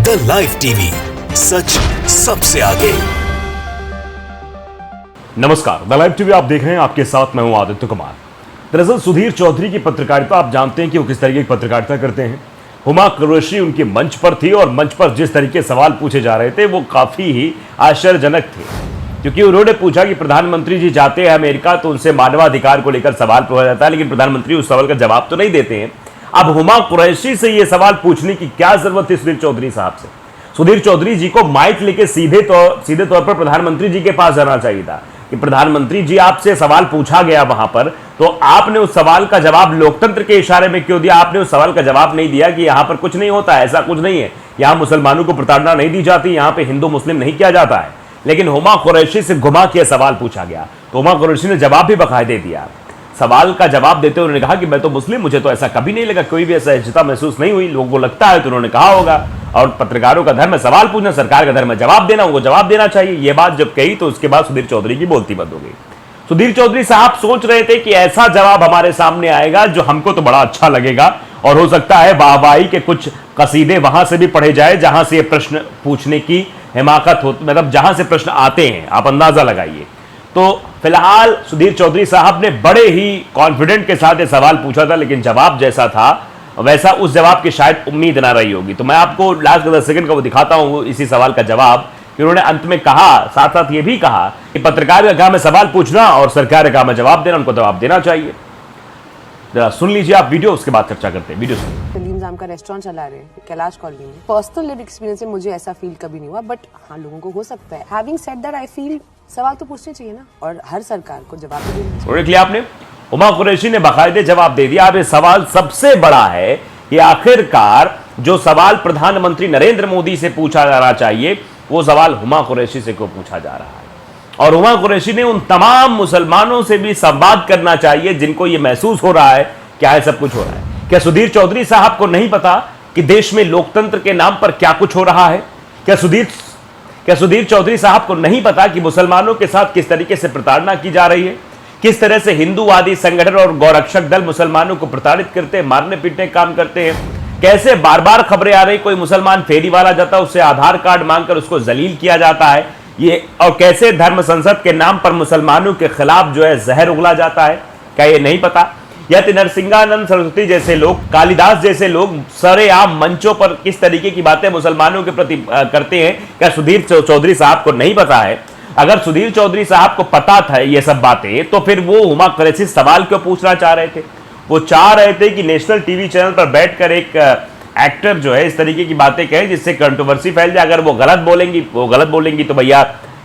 The live TV, सच सबसे आगे। नमस्कार, द लाइव टीवी आप देख रहे हैं, आपके साथ मैं हूं आदित्य कुमार। दरअसल सुधीर चौधरी की पत्रकारिता आप जानते हैं कि वो किस तरीके की पत्रकारिता करते हैं। हुमा कुरैशी उनके मंच पर थी और मंच पर जिस तरीके सवाल पूछे जा रहे थे वो काफी ही आश्चर्यजनक थे, क्योंकि उन्होंने पूछा कि प्रधानमंत्री जी जाते हैं अमेरिका तो उनसे मानवाधिकार को लेकर सवाल पूछा जाता है, लेकिन प्रधानमंत्री उस सवाल का जवाब तो नहीं देते हैं। अब हुमा कुरैशी से ये सवाल पूछने की क्या जरूरत थी सुधीर चौधरी साहब से? सुधीर चौधरी जी को माइक लेके सीधे तौर पर प्रधानमंत्री जी के पास जाना चाहिए था कि प्रधानमंत्री जी आपसे सवाल पूछा गया वहां पर, तो आपने उस सवाल का जवाब लोकतंत्र के इशारे में क्यों दिया? आपने उस सवाल का जवाब नहीं दिया कि यहां पर कुछ नहीं होता, ऐसा कुछ नहीं है, यहां मुसलमानों को प्रताड़ना नहीं दी जाती, यहां पे हिंदू मुस्लिम नहीं किया जाता है। लेकिन हुमा कुरैशी से घुमा के सवाल पूछा गया तो हुमा कुरैशी ने जवाब भी बाकायदे दिया। सवाल का जवाब देते हुए उन्होंने कहा कि मैं तो मुस्लिम, मुझे तो ऐसा कभी नहीं लगा, कोई भी ऐसा असहजता महसूस नहीं हुई, लोगों को लगता है तो उन्होंने कहा होगा। और पत्रकारों का धर्म है सवाल पूछना, सरकार का धर्म है जवाब देना, उनको जवाब देना चाहिए। ये बात जब कही तो उसके बाद सुधीर चौधरी की बोलती बंद हो गई। सुधीर चौधरी साहब सोच रहे थे कि ऐसा जवाब हमारे सामने आएगा जो हमको तो बड़ा अच्छा लगेगा और हो सकता है वाहवाही के कुछ कसीदे वहां से भी पढ़े जाए जहां से ये प्रश्न पूछने की हिमाकत हो, मतलब जहां से प्रश्न आते हैं, आप अंदाजा लगाइए। तो फिलहाल सुधीर चौधरी साहब ने बड़े ही कॉन्फिडेंट के साथ ये सवाल पूछा था, लेकिन जवाब जैसा था वैसा उस जवाब की शायद उम्मीद ना रही होगी। तो मैं आपको लास्ट 10 सेकंड का वो दिखाता हूं इसी सवाल का जवाब कि उन्होंने अंत में कहा, साथ साथ ये भी कहा कि पत्रकार का काम है सवाल पूछना और सरकार का काम है जवाब देना, उनको जवाब देना चाहिए। जरा सुन लीजिए आप वीडियो, उसके बाद चर्चा करते हैं। वीडियो सुनिए। सलीम जाम का रेस्टोरेंट चला रहे हैं कैलाश कॉलोनी में। पर्सनल लिव एक्सपीरियंस से मुझे ऐसा फील कभी नहीं हुआ, बट हाँ लोगों को हो सकता है। Having said that I feel सवाल तो पूछने चाहिए ना, और हर सरकार को जवाब भी देना चाहिए। देख लिया आपने, हुमा कुरैशी ने बाकायदे जवाब दे दिया। अब ये सवाल सबसे बड़ा है कि आखिरकार जो सवाल प्रधानमंत्री नरेंद्र मोदी से पूछा जाना चाहिए वो सवाल हुमा कुरैशी से क्यों पूछा जा रहा है? और हुमा कुरैशी ने उन तमाम मुसलमानों से भी संवाद करना चाहिए जिनको ये महसूस हो रहा है क्या है सब कुछ हो रहा है। क्या सुधीर चौधरी साहब को नहीं पता कि देश में लोकतंत्र के नाम पर क्या कुछ हो रहा है? क्या सुधीर चौधरी साहब को नहीं पता कि मुसलमानों के साथ किस तरीके से प्रताड़ना की जा रही है? किस तरह से हिंदूवादी संगठन और गौरक्षक दल मुसलमानों को प्रताड़ित करते हैं, मारने पीटने का काम करते हैं? कैसे बार बार खबरें आ रही, कोई मुसलमान फेरी वाला जाता है उससे आधार कार्ड मांगकर उसको जलील किया जाता है, ये और कैसे धर्म संसद के नाम पर मुसलमानों के खिलाफ जो है जहर उगला जाता है? क्या ये नहीं पता? या नरसिंहानंद सरस्वती जैसे लोग, कालिदास जैसे लोग सरेआम मंचों पर किस तरीके की बातें मुसलमानों के प्रति करते हैं, क्या सुधीर चौधरी साहब को नहीं पता है? अगर सुधीर चौधरी साहब को पता था ये सब बातें तो फिर वो हुमा कुरैशी सवाल क्यों पूछना चाह रहे थे? वो चाह रहे थे कि नेशनल टीवी चैनल पर बैठकर एक एक्टर जो है इस तरीके की बातें कहे जिससे कंट्रोवर्सी फैल जाए। अगर वो गलत बोलेंगी तो भैया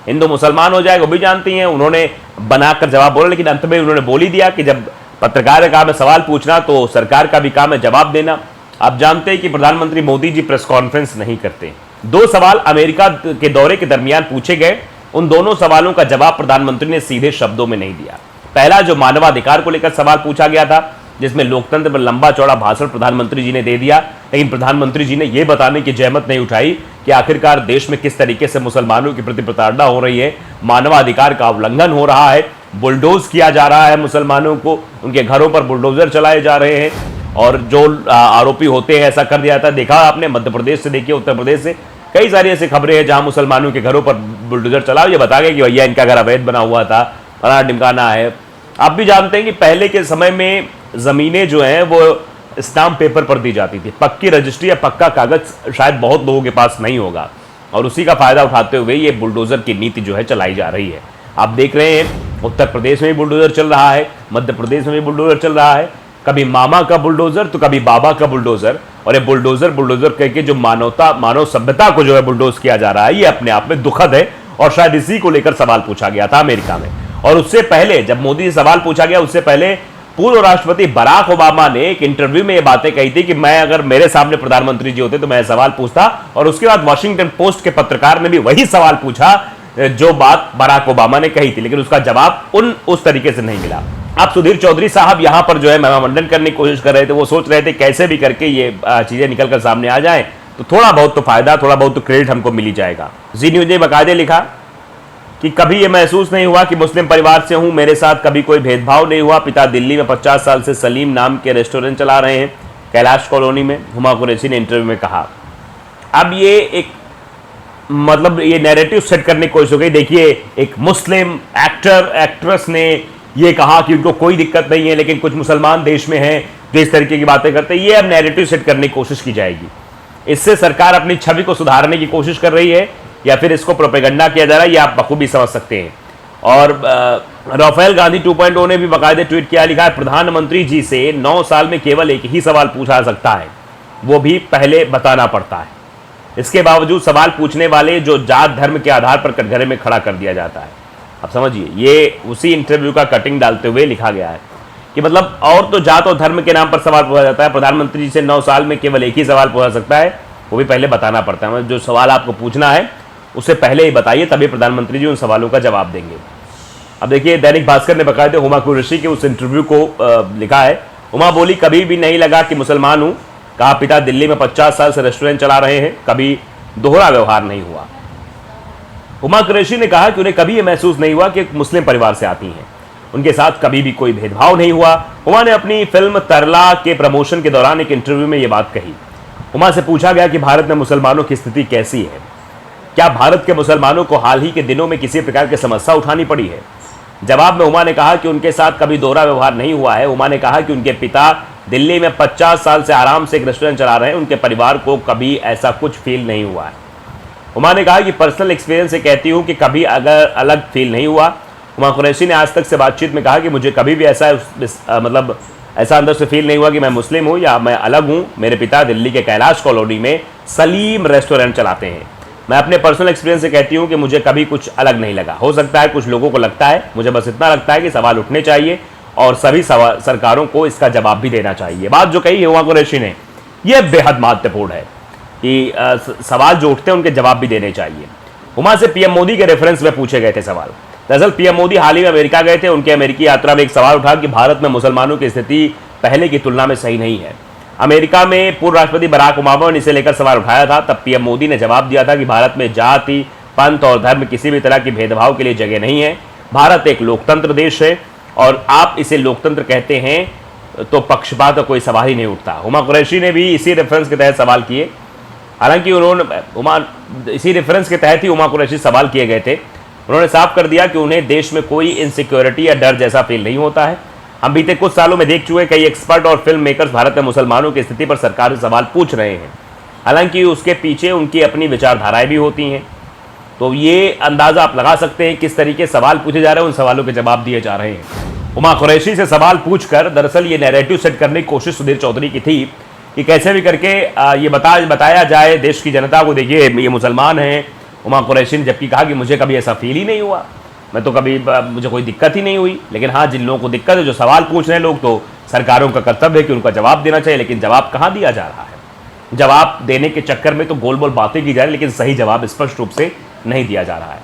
हिंदू मुसलमान हो जाएगा, वो भी जानती हैं। उन्होंने बनाकर जवाब बोला, लेकिन अंत में उन्होंने बोल ही दिया कि जब पत्रकार का काम है सवाल पूछना तो सरकार का भी काम है जवाब देना। आप जानते हैं कि प्रधानमंत्री मोदी जी प्रेस कॉन्फ्रेंस नहीं करते। 2 सवाल अमेरिका के दौरे के दरमियान पूछे गए, उन दोनों सवालों का जवाब प्रधानमंत्री ने सीधे शब्दों में नहीं दिया। पहला जो मानवाधिकार को लेकर सवाल पूछा गया था जिसमें लोकतंत्र पर लंबा चौड़ा भाषण प्रधानमंत्री जी ने दे दिया, लेकिन प्रधानमंत्री जी ने यह बताने की जहमत नहीं उठाई कि आखिरकार देश में किस तरीके से मुसलमानों की प्रति प्रताड़ना हो रही है, मानवाधिकार का उल्लंघन हो रहा है, बुलडोज किया जा रहा है मुसलमानों को, उनके घरों पर बुलडोजर चलाए जा रहे हैं और जो आरोपी होते हैं ऐसा कर दिया जाता है। देखा आपने मध्य प्रदेश से, देखिए उत्तर प्रदेश से कई सारी ऐसी खबरें हैं जहां मुसलमानों के घरों पर बुलडोजर चलाओ, ये बता गए कि भैया इनका घर अवैध बना हुआ था, फलाना ढिमकाना है। आप भी जानते हैं कि पहले के समय में जमीनें जो हैं वो स्टाम्प पेपर पर दी जाती थी, पक्की रजिस्ट्री या पक्का कागज शायद बहुत लोगों के पास नहीं होगा, और उसी का फायदा उठाते हुए ये बुलडोजर की नीति जो है चलाई जा रही है। आप देख रहे हैं उत्तर प्रदेश में भी बुलडोजर चल रहा है, मध्य प्रदेश में भी बुलडोजर चल रहा है, कभी मामा का बुलडोजर तो कभी बाबा का बुलडोजर, और ये बुलडोजर कह के जो मानव सभ्यता को जो है बुलडोज किया जा रहा है, ये अपने आप में दुखद है। और शायद इसी को लेकर सवाल पूछा गया था अमेरिका में। और उससे पहले जब मोदी से सवाल पूछा गया उससे पहले पूर्व राष्ट्रपति बराक ओबामा ने एक इंटरव्यू में ये बातें कही थी कि मैं अगर मेरे सामने प्रधानमंत्री जी होते तो मैं सवाल पूछता, और उसके बाद वॉशिंगटन पोस्ट के पत्रकार ने भी वही सवाल पूछा जो बात बराक ओबामा ने कही थी, लेकिन उसका जवाब उस तरीके से नहीं मिला। अब सुधीर चौधरी साहब यहां पर जो है महामंडन करने की कोशिश कर रहे थे, वो सोच रहे थे कैसे भी करके ये चीजें निकल कर सामने आ जाएं तो थोड़ा बहुत तो फायदा, थोड़ा बहुत तो क्रेडिट हमको मिल ही जाएगा। जी न्यूज ने बाकायदे लिखा कि कभी ये महसूस नहीं हुआ कि मुस्लिम परिवार से हूं, मेरे साथ कभी कोई भेदभाव नहीं हुआ। पिता दिल्ली में 50 साल से सलीम नाम के रेस्टोरेंट चला रहे हैं कैलाश कॉलोनी में, हुमा कुरैशी ने इंटरव्यू में कहा। अब ये एक मतलब ये नैरेटिव सेट करने की कोशिश हो गई। देखिए, एक मुस्लिम एक्टर एक्ट्रेस ने ये कहा कि उनको कोई दिक्कत नहीं है, लेकिन कुछ मुसलमान देश में हैं जो इस तरीके की बातें करते हैं। ये अब नैरेटिव सेट करने की कोशिश की जाएगी। इससे सरकार अपनी छवि को सुधारने की कोशिश कर रही है या फिर इसको प्रोपेगेंडा किया जा रहा है, ये आप बखूबी समझ सकते हैं। और राफेल गांधी 2.0 ने भी बाकायदे ट्वीट किया, लिखा है, प्रधानमंत्री जी से 9 साल में केवल एक ही सवाल पूछा जा सकता है, वो भी पहले बताना पड़ता है। इसके बावजूद सवाल पूछने वाले जो जात धर्म के आधार पर कटघरे में खड़ा कर दिया जाता है। अब समझिए, ये उसी इंटरव्यू का कटिंग डालते हुए लिखा गया है कि मतलब और तो जात और धर्म के नाम पर सवाल पूछा जाता है, प्रधानमंत्री जी से 9 साल में केवल एक ही सवाल पूछा सकता है, वो भी पहले बताना पड़ता है। मतलब जो सवाल आपको पूछना है उससे पहले ही बताइए, तभी प्रधानमंत्री जी उन सवालों का जवाब देंगे। अब देखिए, दैनिक भास्कर ने बाकायदे हुमा कुरैशी के उस इंटरव्यू को लिखा है। हुमा बोली, कभी भी नहीं लगा कि मुसलमान हूं। कहा, पिता दिल्ली में 50 साल से रेस्टोरेंट चला रहे हैं, कभी दोहरा व्यवहार नहीं हुआ। हुमा कुरैशी ने कहा कि उन्हें कभी यह महसूस नहीं हुआ कि एक मुस्लिम परिवार से आती हैं, उनके साथ कभी भी कोई भेदभाव नहीं हुआ। हुमा ने अपनी फिल्म तरला के प्रमोशन के दौरान एक इंटरव्यू में यह बात कही। हुमा से पूछा गया कि भारत में मुसलमानों की स्थिति कैसी है, क्या भारत के मुसलमानों को हाल ही के दिनों में किसी प्रकार की समस्या उठानी पड़ी है। जवाब में हुमा ने कहा कि उनके साथ कभी दोहरा व्यवहार नहीं हुआ है। हुमा ने कहा कि उनके पिता दिल्ली में 50 साल से आराम से एक रेस्टोरेंट चला रहे हैं, उनके परिवार को कभी ऐसा कुछ फील नहीं हुआ है। हुमा ने कहा कि पर्सनल एक्सपीरियंस से कहती हूँ कि कभी अगर अलग फील नहीं हुआ। हुमा कुरैशी ने आज तक से बातचीत में कहा कि मुझे कभी भी ऐसा मतलब ऐसा अंदर से फील नहीं हुआ कि मैं मुस्लिम हूँ या मैं अलग हूँ। मेरे पिता दिल्ली के कैलाश कॉलोनी में सलीम रेस्टोरेंट चलाते हैं। मैं अपने पर्सनल एक्सपीरियंस से कहती हूँ कि मुझे कभी कुछ अलग नहीं लगा। हो सकता है कुछ लोगों को लगता है, मुझे बस इतना लगता है कि सवाल उठने चाहिए और सभी सरकारों को इसका जवाब भी देना चाहिए। बात जो कही हुमा कुरैशी ने, यह बेहद महत्वपूर्ण है कि सवाल जो उठते हैं उनके जवाब भी देने चाहिए। हुमा से पीएम मोदी के रेफरेंस में पूछे गए थे सवाल। दरअसल पीएम मोदी हाल ही में अमेरिका गए थे। उनके अमेरिकी यात्रा में एक सवाल उठा कि भारत में मुसलमानों की स्थिति पहले की तुलना में सही नहीं है। अमेरिका में पूर्व राष्ट्रपति बराक ओबामा ने इसे लेकर सवाल उठाया था। तब पीएम मोदी ने जवाब दिया था कि भारत में जाति, पंथ और धर्म किसी भी तरह की भेदभाव के लिए जगह नहीं है। भारत एक लोकतंत्र देश है और आप इसे लोकतंत्र कहते हैं तो पक्षपात का कोई सवाल ही नहीं उठता। हुमा कुरैशी ने भी इसी रेफरेंस के तहत सवाल किए। हालांकि उन्होंने इसी रेफरेंस के तहत ही हुमा कुरैशी सवाल किए गए थे। उन्होंने साफ कर दिया कि उन्हें देश में कोई इनसिक्योरिटी या डर जैसा फील नहीं होता है। हम बीते कुछ सालों में देख चुके कई एक्सपर्ट और फिल्म मेकर्स भारत में मुसलमानों की स्थिति पर सरकार से सवाल पूछ रहे हैं। हालांकि उसके पीछे उनकी अपनी विचारधाराएं भी होती हैं। तो ये अंदाजा आप लगा सकते हैं किस तरीके सवाल पूछे जा रहे हैं, उन सवालों के जवाब दिए जा रहे हैं। हुमा कुरैशी से सवाल पूछकर दरअसल ये नैरेटिव सेट करने की कोशिश सुधीर चौधरी की थी कि कैसे भी करके ये बताया जाए देश की जनता को, देखिए ये मुसलमान हैं। हुमा कुरैशी ने जबकि कहा कि मुझे कभी ऐसा फील ही नहीं हुआ, मैं तो कभी मुझे कोई दिक्कत ही नहीं हुई। लेकिन हाँ, जिन लोगों को दिक्कत है, जो सवाल पूछ रहे हैं लोग, तो सरकारों का कर्तव्य है कि उनका जवाब देना चाहिए। लेकिन जवाब कहाँ दिया जा रहा है? जवाब देने के चक्कर में तो गोल गोल बातें की जा रही है, लेकिन सही जवाब स्पष्ट रूप से नहीं दिया जा रहा है।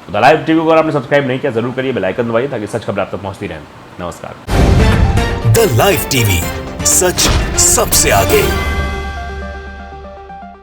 तो द लाइव टीवी को अगर आपने सब्सक्राइब नहीं किया जरूर करिए, बेल आइकन दबाइए ताकि सच खबर आप तक पहुंचती रहे। नमस्कार। द लाइव टीवी, सच सबसे आगे।